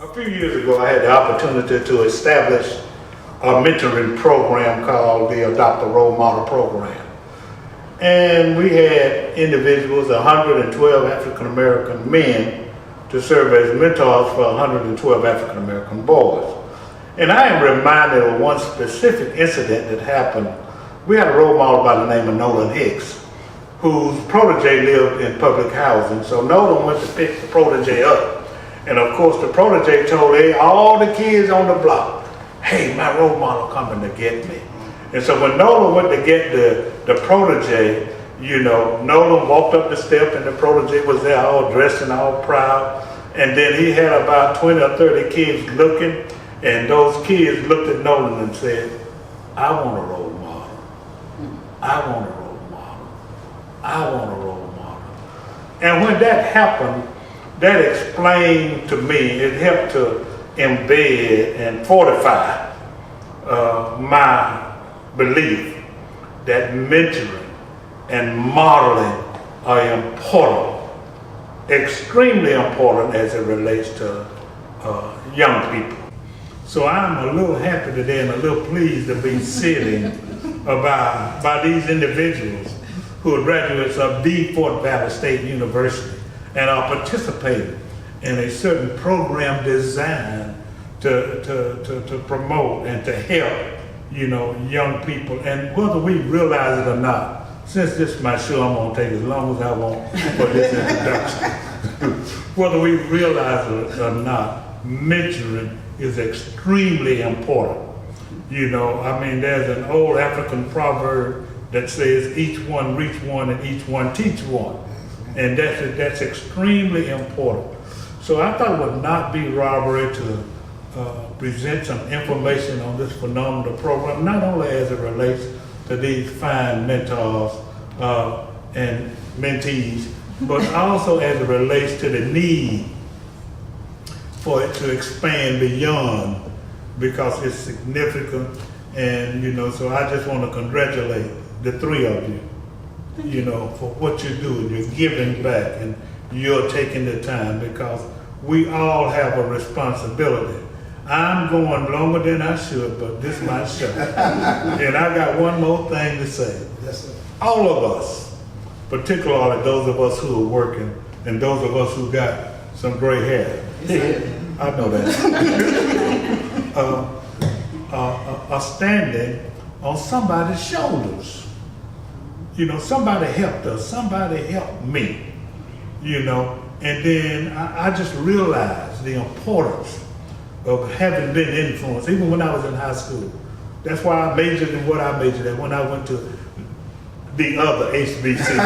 A few years ago, I had the opportunity to establish a mentoring program called the Adopt a Role Model Program. And we had individuals, 112 African American men, to serve as mentors for 112 African American boys. And I am reminded of one specific incident that happened. We had a role model by the name of Nolan Hicks, whose protege lived in public housing. So Nolan went to pick the protege up. And of course, the protege told all the kids on the block, hey, my role model coming to get me. And so when Nolan went to get the protege, Nolan walked up the step and the protege was there all dressed and all proud. And then he had about 20 or 30 kids looking, and those kids looked at Nolan and said, I want a role model. I want a role model. I want a role model. And when that happened, that explained to me, it helped to embed and fortify my belief that mentoring and modeling are important, extremely important as it relates to young people. So I'm a little happy today and a little pleased to be sitting by these individuals who are graduates of the Fort Valley State University and are participating in a certain program designed to promote and to help, young people. And whether we realize it or not, since this is my show, I'm gonna take as long as I want for this introduction. Whether we realize it or not, mentoring is extremely important. There's an old African proverb that says, each one reach one and each one teach one. And that's extremely important. So I thought it would not be robbery to present some information on this phenomenal program, not only as it relates to these fine mentors and mentees, but also as it relates to the need for it to expand beyond, because it's significant. And so I just want to congratulate the three of you, for what you're doing. You're giving back and you're taking the time, because we all have a responsibility. I'm going longer than I should, but this is my show. And I got one more thing to say. Yes, sir. All of us, particularly those of us who are working and those of us who got some gray hair, I know that, are standing on somebody's shoulders. Somebody helped us, somebody helped me, and then I just realized the importance of having been influenced, even when I was in high school. That's why I majored in what I majored in when I went to the other HBCU.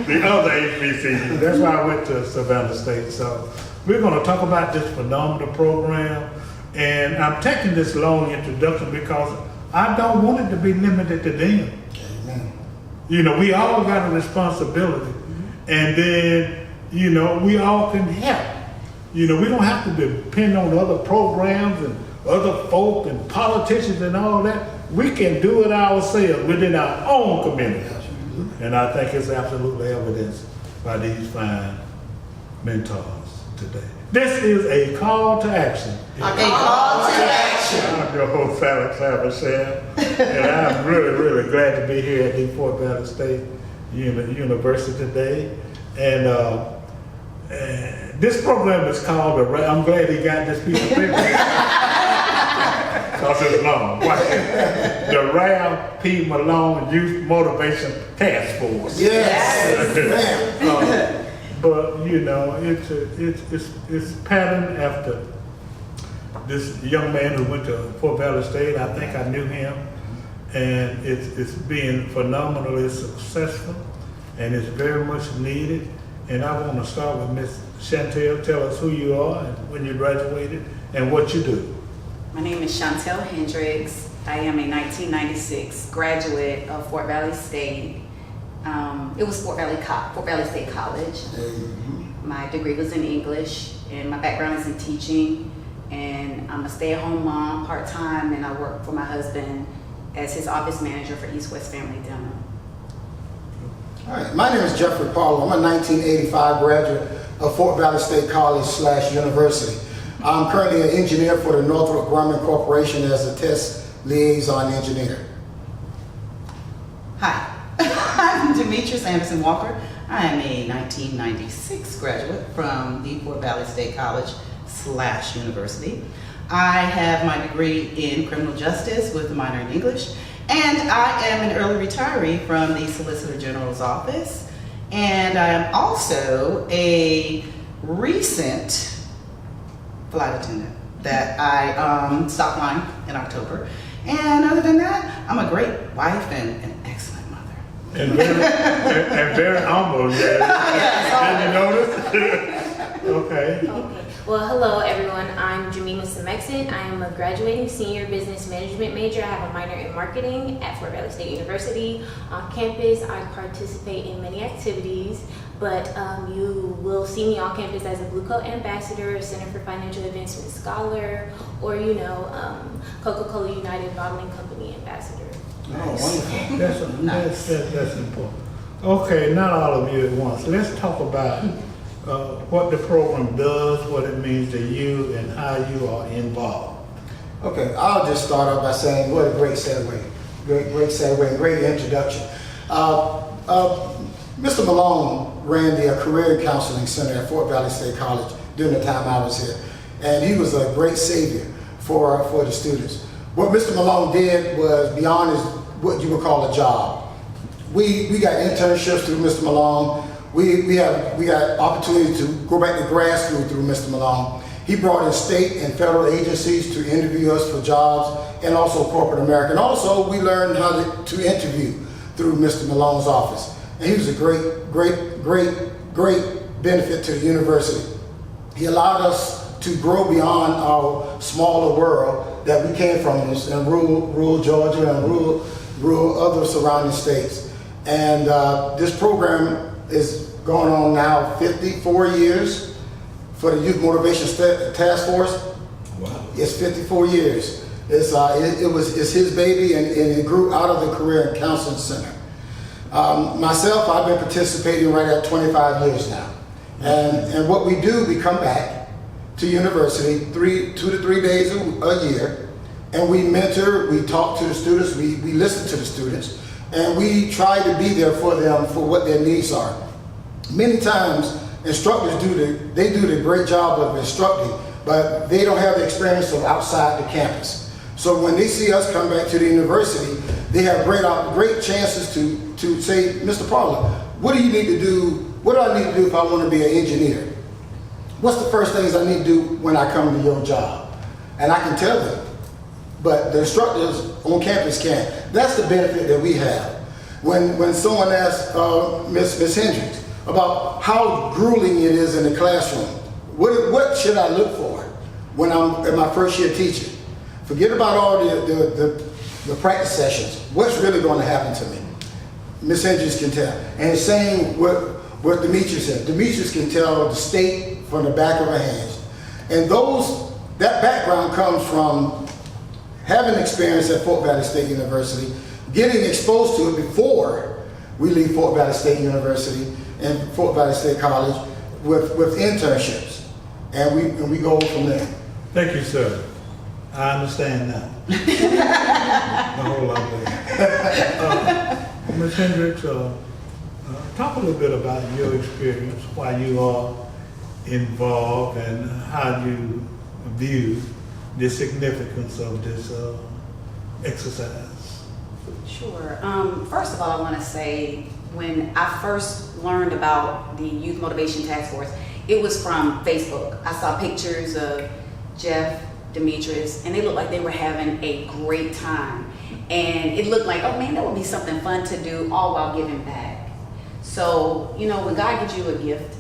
The other HBCU. That's why I went to Savannah State. So we're going to talk about this phenomenal program. And I'm taking this long introduction because I don't want it to be limited to them. Amen. We all got a responsibility. And then, we all can help. We don't have to depend on other programs and other folk and politicians and all that. We can do it ourselves within our own community. And I think it's absolutely evidenced by these fine mentors today. This is a call to action. A call to action. I'm your host, Alex Havasham, and I'm really, really glad to be here at the Fort Valley State University today. And this program is called, I'm glad he got this piece of paper because it's long. Watch it. The Ralph P. Malone Youth Motivation Task Force. Yes. But it's patterned after this young man who went to Fort Valley State. I think I knew him, and it's being phenomenally successful, and it's very much needed. And I want to start with Ms. Chantel. Tell us who you are and when you graduated and what you do. My name is Chantel Hendricks. I am a 1996 graduate of Fort Valley State. It was Fort Valley State College. My degree was in English, and my background is in teaching. And I'm a stay-at-home mom part-time, and I work for my husband as his office manager for East West Family Dental. All right, my name is Jeffrey Paul. I'm a 1985 graduate of Fort Valley State College / University. I'm currently an engineer for the Northrop Grumman Corporation as a test liaison engineer. Hi, I'm Demetrius Anderson Walker. I am a 1996 graduate from the Fort Valley State College / University. I have my degree in criminal justice with a minor in English, and I am an early retiree from the Solicitor General's office. And I am also a recent flight attendant that I stopped flying in October. And other than that, I'm a great wife and an excellent mother. And very humble, yeah. Did you notice? Okay. Okay. Well, hello everyone. I'm Jamima Semexon. I am a graduating senior business management major. I have a minor in marketing at Fort Valley State University. On campus, I participate in many activities, but you will see me on campus as a Blue Coat Ambassador, Center for Financial Advancement Scholar, or Coca-Cola United Bottling Company Ambassador. Oh, wonderful. That's important. Okay, not all of you at once. Let's talk about what the program does, what it means to you, and how you are involved. Okay, I'll just start off by saying what a great segue. Great segue, great introduction. Mr. Malone ran the Career Counseling Center at Fort Valley State College during the time I was here. And he was a great savior for the students. What Mr. Malone did was beyond what you would call a job. We got internships through Mr. Malone. We got opportunity to go back to grad school through Mr. Malone. He brought in state and federal agencies to interview us for jobs, and also corporate America. And also we learned how to interview through Mr. Malone's office. And he was a great benefit to the university. He allowed us to grow beyond our smaller world that we came from in rural Georgia and rural other surrounding states. And this program is going on now 54 years for the Youth Motivation Task Force. Wow. It's 54 years. It's his baby, and it grew out of the Career and Counseling Center. Myself, I've been participating right at 25 years now. And what we do, we come back to university 2 to 3 days a year, and we mentor, we talk to the students, we listen to the students, and we try to be there for them for what their needs are. Many times, instructors do the great job of instructing, but they don't have the experience of outside the campus. So when they see us come back to the university, they have great chances to say, Mr. Parler, what do you need to do? What do I need to do if I want to be an engineer? What's the first things I need to do when I come to your job? And I can tell them, but the instructors on campus can't. That's the benefit that we have. When someone asks Ms. Hendricks about how grueling it is in the classroom, what should I look for when I'm in my first year teaching? Forget about all the practice sessions. What's really going to happen to me? Ms. Hendricks can tell. And same what Demetrius said. Demetrius can tell the state from the back of her hands. And that background comes from having experience at Fort Valley State University, getting exposed to it before we leave Fort Valley State University and Fort Valley State College with internships. And we go from there. Thank you, sir. I understand now. A whole lot better. Ms. Hendricks, talk a little bit about your experience, why you are involved, and how you view the significance of this exercise. Sure. First of all, I want to say when I first learned about the Youth Motivation Task Force, it was from Facebook. I saw pictures of Jeff, Demetrius, and they looked like they were having a great time. And it looked like, oh man, that would be something fun to do, all while giving back. So, when God gives you a gift,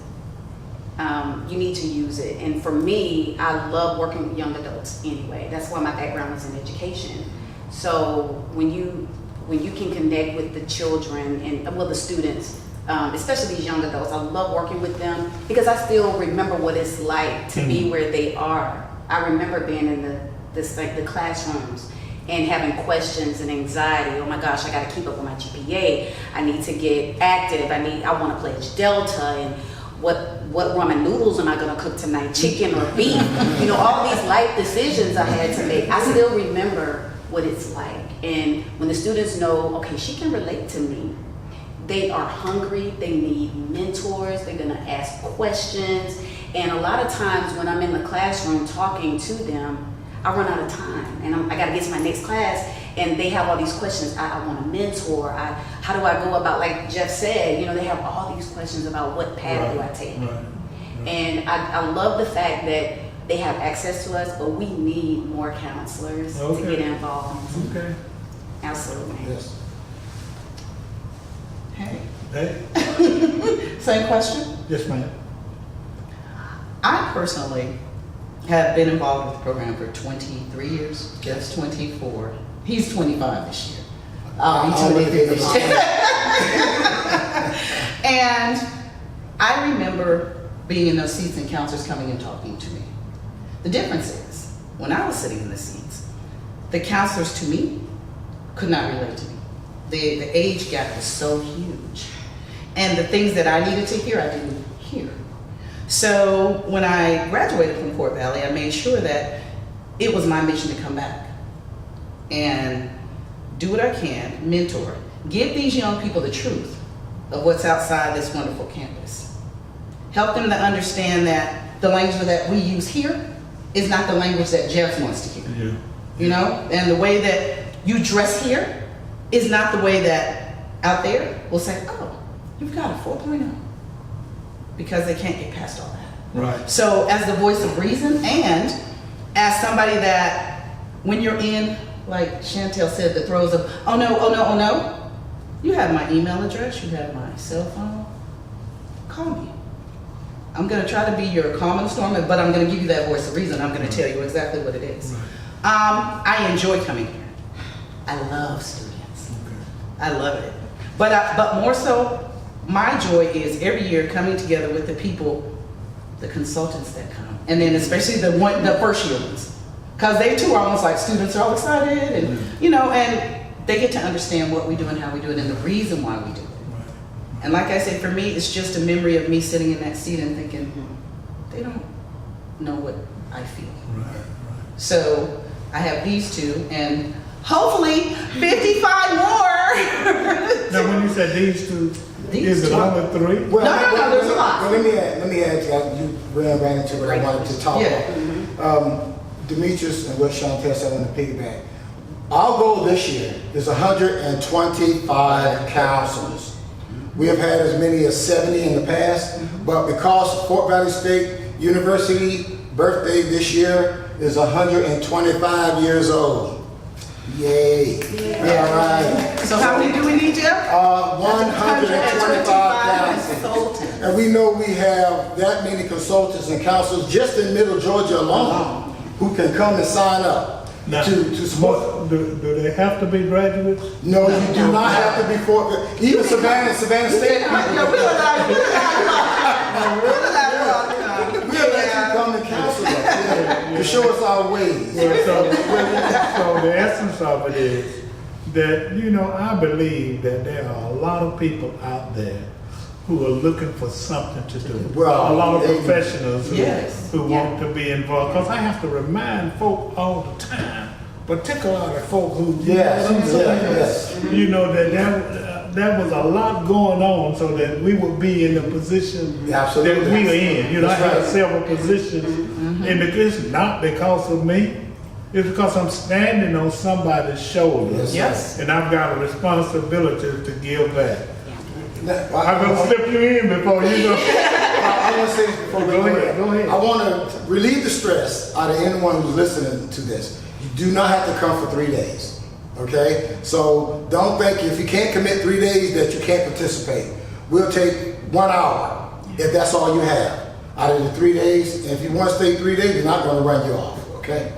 you need to use it. And for me, I love working with young adults anyway. That's why my background was in education. So when you can connect with the children and the students, especially these young adults, I love working with them because I still remember what it's like to be where they are. I remember being in the classrooms and having questions and anxiety. Oh my gosh, I got to keep up with my GPA. I need to get active. I want to pledge Delta, and what what ramen noodles am I gonna cook tonight, chicken or beef? You know, all these life decisions I had to make. I still remember what it's like. And when the students know, okay, she can relate to me. They are hungry, they need mentors, they're gonna ask questions. And a lot of times when I'm in the classroom talking to them, I run out of time and I gotta get to my next class, and they have all these questions. I want a mentor. How do I go about, like Jeff said, you know, they have all these questions about what path do I take. And I love the fact that they have access to us, but we need more counselors to get involved. Okay. Absolutely. Yes. Hey, Hey, same question. yes, ma'am. I personally have been involved with the program for 23 years. Jeff's 24. He's 25 this year. I'll be 23 this year. And I remember being in those seats and counselors coming and talking to me. The difference is, when I was sitting in the seats, the counselors to me could not relate to me. The age gap was so huge. And the things that I needed to hear, I didn't hear. So when I graduated from Fort Valley, I made sure that it was my mission to come back and do what I can, mentor, give these young people the truth of what's outside this wonderful campus. Help them to understand that the language that we use here is not the language that Jeff wants to hear. Yeah. You know, and the way that you dress here is not the way that out there will say, oh, you've got a 4.0, because they can't get past all that. Right. So as the voice of reason, and as somebody that when you're in, like Chantel said, the throes of, oh no, oh no, oh no, you have my email address, you have my cell phone, call me. I'm gonna try to be your calm in the storm, but I'm gonna give you that voice of reason. I'm gonna tell you exactly what it is. Right. I enjoy coming here. I love students. I love it. But more so, my joy is every year coming together with the people, the consultants that come, and then especially the first year ones, because they too are almost like students are all excited, and you know, and they get to understand what we do and how we do it, and the reason why we do it. And like I said, for me, it's just a memory of me sitting in that seat and thinking, they don't know what I feel. Right. So I have these two, and hopefully 55 more. Now, when you said these two, These is it two. only three? Well, No, there's a lot. Well, let me add to that. You ran into what I wanted to talk about. Demetrius and what Chantel said on the piggyback. Our goal this year is 125 counselors. We have had as many as 70 in the past, but because Fort Valley State University birthday this year is 125 years old. Yay. All right. So how many do we need, Jeff? 125 counselors. consultants. And we know we have that many consultants and counselors just in Middle Georgia alone who can come and sign up Now, to support. do they have to be graduates? No, you do not have to be even Savannah State. Yeah, we'll allow We'll let you come and counsel us, to show us our ways. So the essence of it is that, you know, I believe that there are a lot of people out there who are looking for something to do. Well, a lot of they- professionals Yes. who want to be involved. Because I have to remind folk all the time, particularly folk who, Yes, you know what I'm saying? yes. You know, that there was a lot going on so that we would be in the position Absolutely. that we are in. You know, I That's have right. several positions, and it's not because of me. It's because I'm standing on somebody's shoulders, Yes. and I've got a responsibility to give back. Now, I'm gonna slip you in before you know. I want to say this before we Go ahead, go ahead. I want to relieve the stress out of anyone who's listening to this. You do not have to come for 3 days, okay? So don't think if you can't commit 3 days that you can't participate. We'll take 1 hour if that's all you have out of the 3 days. And if you want to stay 3 days, we're not going to run you off, okay?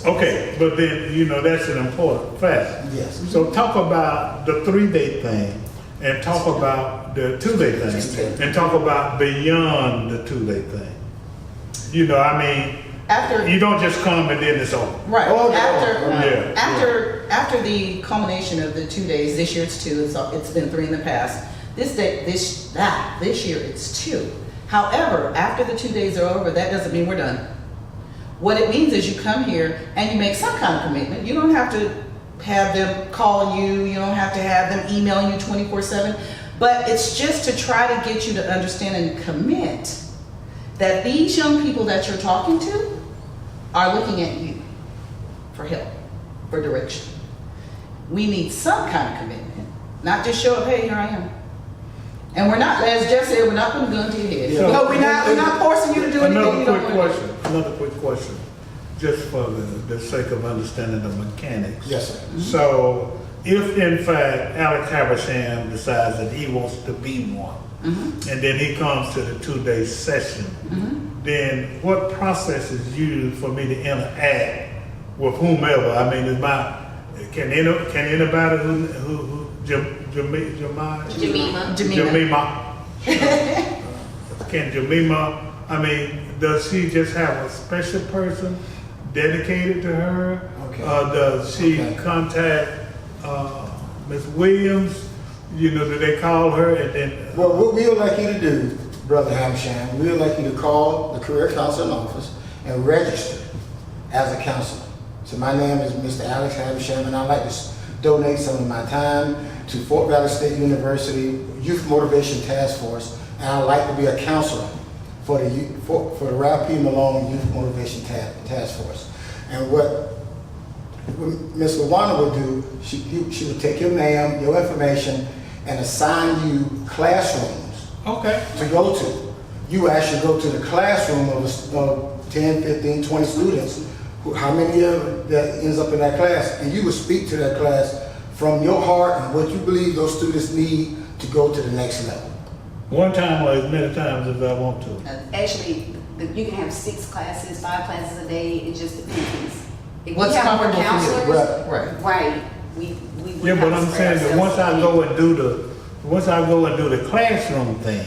Okay, but then, you know, that's an important fact. Yes. So talk about the 3-day thing, and talk about the 2-day thing, and talk about beyond the 2-day thing. You know, I mean, After you don't just come and then it's over. Right. Oh, no. After after the culmination of the 2 days, this year it's 2. It's been 3 in the past. This year it's 2. However, after the 2 days are over, that doesn't mean we're done. What it means is you come here and you make some kind of commitment. You don't have to have them call you. You don't have to have them emailing you 24/7. But it's just to try to get you to understand and commit that these young people that you're talking to are looking at you for help, for direction. We need some kind of commitment, not just show up, hey, here I am. And we're not, as Jeff said, we're not putting a gun to your head. Yeah. No, we're not forcing you to do anything you don't want to do. Another quick question, just for the sake of understanding the mechanics. Yes, sir. So, if in fact Alex Habersham decides that he wants to be one, and then he comes to the 2-day session, then what process is used for me to interact with whomever? I mean, can anybody Jamima. Can Jamima, I mean, does she just have a special person dedicated to her? Okay. Does she Okay. contact Ms. Williams? You know, do they call her and then? Well, what we would like you to do, Brother Hamsham, we would like you to call the Career Counseling Office and register as a counselor. So my name is Mr. Alex Hamsham, and I'd like to donate some of my time to Fort Valley State University Youth Motivation Task Force, and I'd like to be a counselor for the Ralph P. Malone Youth Motivation Task Force. And what Ms. LaWanda would do, she would take your name, your information, and assign you classrooms Okay. to go to. You actually go to the classroom of 10, 15, 20 students, how many of that ends up in that class, and you would speak to that class from your heart and what you believe those students need to go to the next level. One time or as many times as I want to. Actually, you can have 6 classes, 5 classes a day, it just depends. If What's we have more comfortable for you? counselors, Right. right, we would Yeah, but have I'm to saying spread that once I ourselves go and do the classroom thing,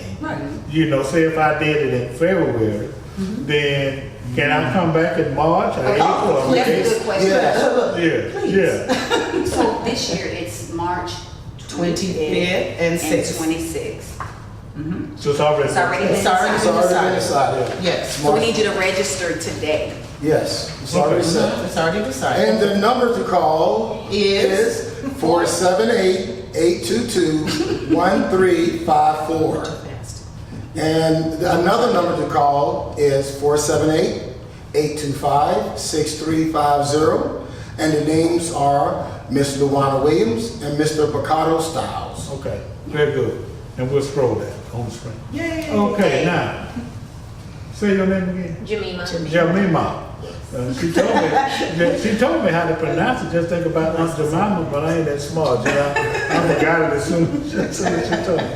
you know, say if I did it in February, then can I come back in March or April? or That's a May? good question. Yeah. So this year, it's March 25th and 6th. 26th. So it's already. It's already It's already It's already been decided. decided. Yes. So we need you to register today. Yes, it's already Okay. set. It's already decided. And the number to call Is? is 478-822-1354. And another number to call is 478-825-6350. And the names are Miss Luana Williams and Mr. Bacado Styles. Okay, very good. And we'll scroll that on the screen. Yay. Okay, now, say your name again. Jamima. Jamima. She told me how to pronounce it. Just think about Aunt Jemima, but I ain't that smart. You know? I forgot it as soon as she told me.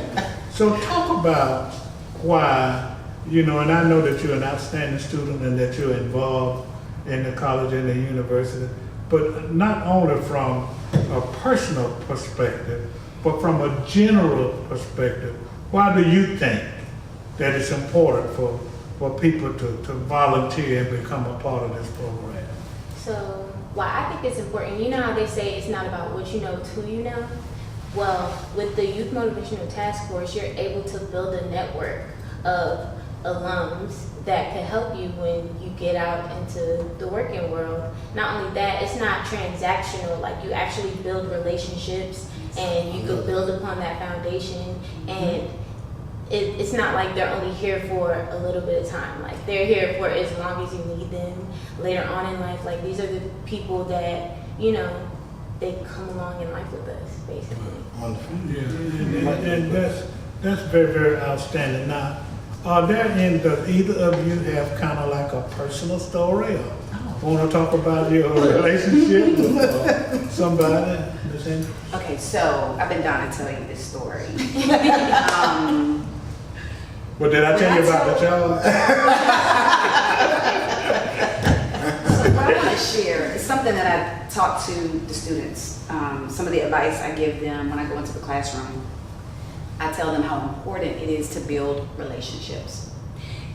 So talk about why, you know, and I know that you're an outstanding student and that you're involved in the college and the university, but not only from a personal perspective, but from a general perspective. Why do you think that it's important for people to volunteer and become a part of this program? So, why I think it's important, you know how they say it's not about what you know, it's who you know? Well, with the Youth Motivational Task Force, you're able to build a network of alums that can help you when you get out into the working world. Not only that, it's not transactional, like you actually build relationships and you could build upon that foundation, and it's not like they're only here for a little bit of time. Like they're here for as long as you need them later on in life. Like these are the people that, you know, they come along in life with us, basically. Wonderful. Yeah, and that's very, very outstanding. Now, are there does either of you have kind of like a personal story or want to talk about your relationship with somebody? Ms. Hendricks? Okay, so I've been dying to tell you this story. Well, did I tell you about the child? So what I want to share is something that I talk to the students. Some of the advice I give them when I go into the classroom. I tell them how important it is to build relationships.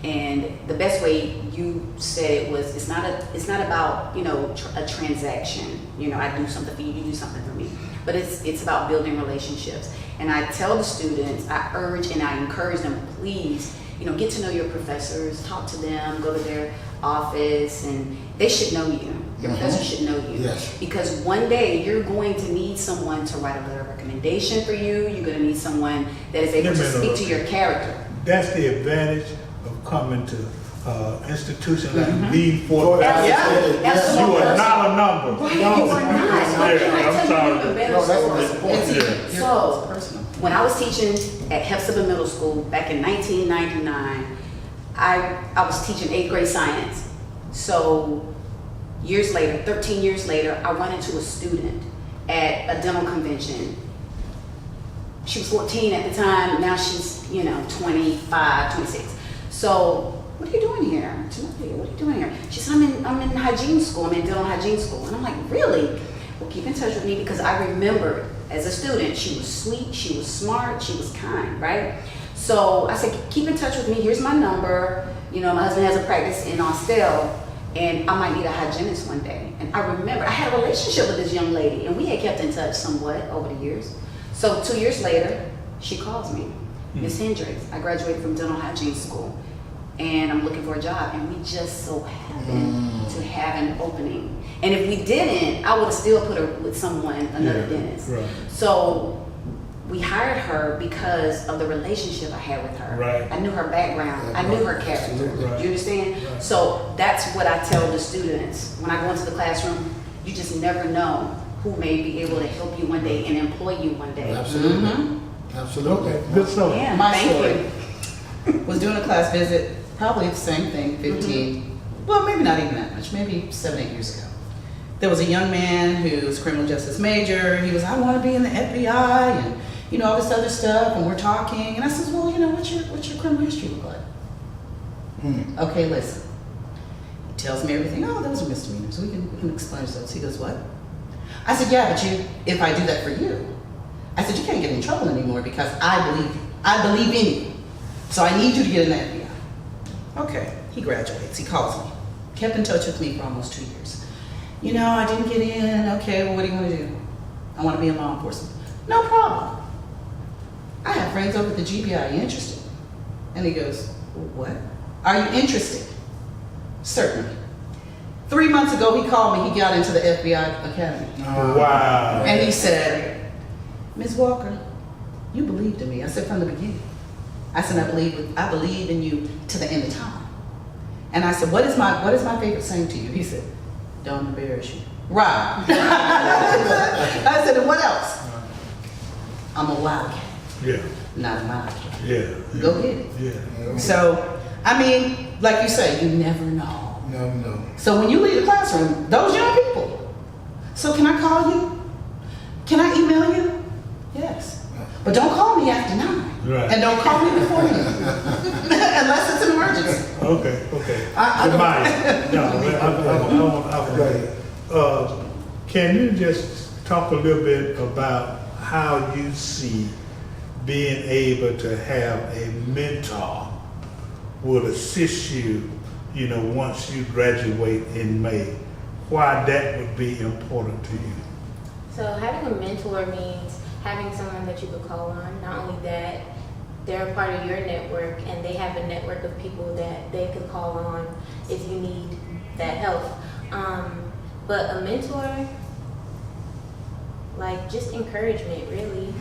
And the best way you said it was, it's not about, you know, a transaction. You know, I do something for you, you do something for me. But it's about building relationships. And I tell the students, I urge and I encourage them, please get to know your professors, talk to them, go to their office, and they should know you. Your professor should know you. Yes. Because one day you're going to need someone to write a letter of recommendation for you. You're going to need someone that is able to speak to your character. That's the advantage of coming to institutions like the Fort Valley. That's You are not a number. Right, you are not. I'm sorry. No, that's what it's for. It's So, personal. when I was teaching at Hephzibah Middle School back in 1999, I was teaching 8th grade science. So years later, 13 years later, I run into a student at a dental convention. She was 14 at the time, now she's, 25, 26. So, what are you doing here? Timothy, what are you doing here? She said, I'm in hygiene school, I'm in dental hygiene school. And I'm like, really? Well, keep in touch with me because I remember as a student, she was sweet, she was smart, she was kind, right? So I said, keep in touch with me, here's my number. My husband has a practice in Austell, and I might need a hygienist one day. And I remember, I had a relationship with this young lady, and we had kept in touch somewhat over the years. So 2 years later, she calls me, Miss Hendricks, I graduated from dental hygiene school, and I'm looking for a job, and we just so happened to have an opening. And if we didn't, I would have still put her with someone, another dentist. Right. So we hired her because of the relationship I had with her. Right. I knew her background. I knew her character. Absolutely. Right. Do you understand? Right. So that's what I tell the students. When I go into the classroom, you just never know who may be able to help you one day and employ you one day. Absolutely. Absolutely. Okay, good stuff. Yeah, My thank story. you. Was doing a class visit, probably the same thing, 15, well, maybe not even that much, maybe 7, 8 years ago. There was a young man who's criminal justice major. He was, I want to be in the FBI, and all this other stuff. And we're talking, and I says, well, what's your criminal history look like? Okay, listen. He tells me everything. Oh, those are misdemeanors. We can expunge those. He goes, what? I said, yeah, but if I do that for you, I said, you can't get in trouble anymore because I believe you. I believe in you. So I need you to get in the FBI. Okay, he graduates. He calls me. Kept in touch with me for almost 2 years. I didn't get in. Okay, well, what do you want to do? I want to be in law enforcement. No problem. I have friends over at the GBI. Are you interested? And he goes, what? Are you interested? Certainly. 3 months ago, he called me. He got into the FBI Academy. Wow. And he said, Ms. Walker, you believed in me. I said, from the beginning. I said, I believe in you to the end of time. And I said, what is my favorite saying to you? He said, don't embarrass you. Right. I said, and what else? I'm a wildcat, Yeah. not a wildcat. Yeah. Go get it. Yeah. So, like you say, you never know. No. So when you leave the classroom, those young people. So can I call you? Can I email you? Yes. But don't call me after 9. Right. And don't call me before 9. Unless it's an emergency. Okay. I Can you just talk a little bit about how you see being able to have a mentor will assist you, once you graduate in May? Why that would be important to you? So having a mentor means having someone that you could call on. Not only that, they're a part of your network and they have a network of people that they could call on if you need that help. But a mentor, just encouragement, really.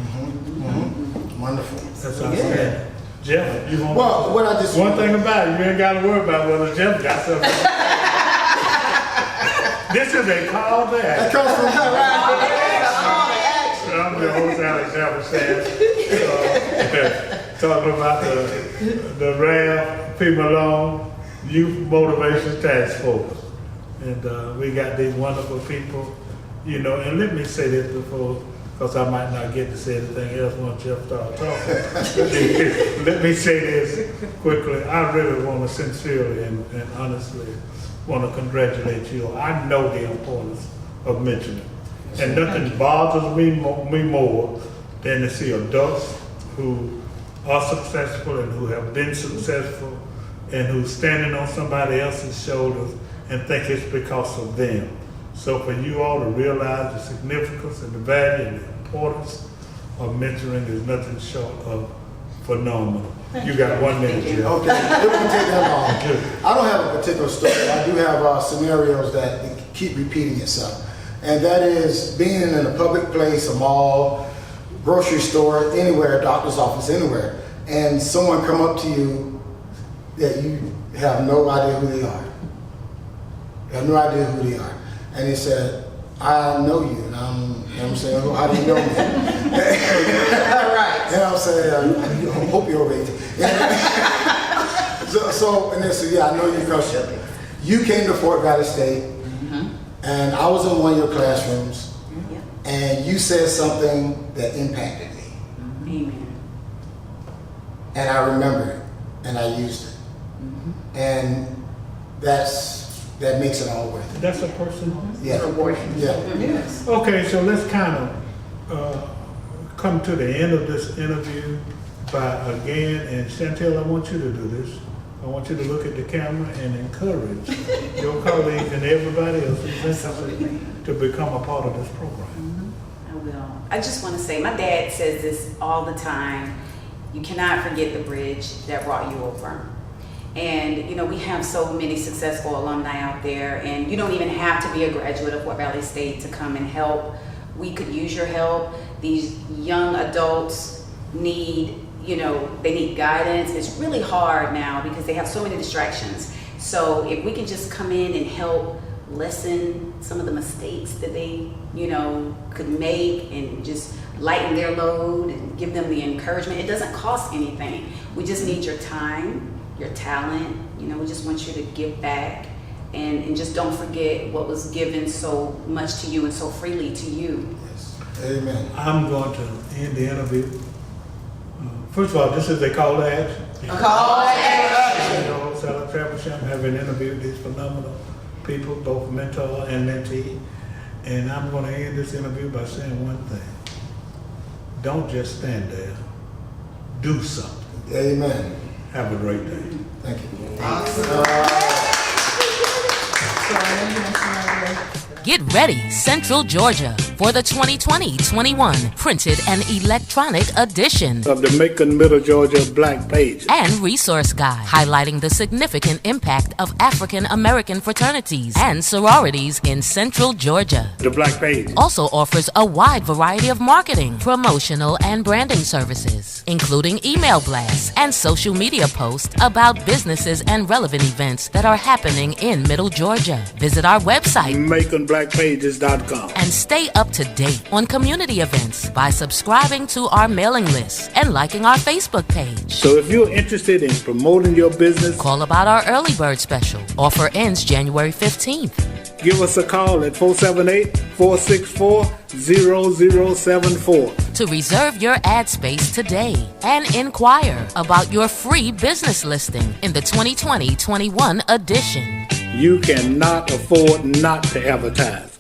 Wonderful. That's what I'm saying. Jeff, you want Well, what I just one thing about it, you ain't got to worry about whether Jeff got something. This is a call back. That comes from I'm the host, Alexander Sands, talking about the Ralph P. Malone Youth Motivation Task Force. And we got these wonderful people, and let me say this before, because I might not get to say anything else once Jeff starts talking. Let me say this quickly. I really want to sincerely and honestly want to congratulate you. I know the importance of mentoring. And nothing bothers me more than to see adults who are successful and who have been successful and who's standing on somebody else's shoulders and think it's because of them. So for you all to realize the significance and the value and the importance of mentoring is nothing short of phenomenal. You got 1 minute, Jill. Okay, it won't take that long. I don't have a particular story. I do have scenarios that keep repeating itself. And that is being in a public place, a mall, grocery store, anywhere, doctor's office, anywhere, and someone come up to you that you have no idea who they are. You have no idea who they are. And they said, I know you. And I'm saying, well, how do you know me? All right. And I'm saying, I hope you're over 18. And they said, yeah, I know you because you came to Fort Valley State, and I was in one of your classrooms, and you said something that impacted me. Amen. And I remember it, and I used it. And that makes it all worth it. That's a person? Yeah. Yeah. Yes. Okay, so let's kind of come to the end of this interview by again, and Chantel, I want you to do this. I want you to look at the camera and encourage your colleagues and everybody else who's interested to become a part of this program. I will. I just want to say, my dad says this all the time. You cannot forget the bridge that brought you over. And, you know, we have so many successful alumni out there, and you don't even have to be a graduate of Fort Valley State to come and help. We could use your help. These young adults need, they need guidance. It's really hard now because they have so many distractions. So if we can just come in and help lessen some of the mistakes that they, could make and just lighten their load and give them the encouragement. It doesn't cost anything. We just need your time, your talent. We just want you to give back and just don't forget what was given so much to you and so freely to you. Yes. Amen. I'm going to end the interview. First of all, this is a call to action. Call to action. Sarah Traversham, having interviewed these phenomenal people, both mentor and mentee. And I'm going to end this interview by saying one thing. Don't just stand there. Do something. Amen. Have a great day. Thank you. Get ready, Central Georgia, for the 2020-21 printed and electronic edition Of the Macon Middle Georgia Black Page. and resource guide highlighting the significant impact of African American fraternities and sororities in Central Georgia. The Black Page. Also offers a wide variety of marketing, promotional, and branding services, including email blasts and social media posts about businesses and relevant events that are happening in Middle Georgia. Visit our website MaconBlackPages.com. and stay up to date on community events by subscribing to our mailing list and liking our Facebook page. So if you're interested in promoting your business, Call about our early bird special. Offer ends January 15th. give us a call at 478-464-0074. To reserve your ad space today and inquire about your free business listing in the 2020-21 edition. You cannot afford not to advertise.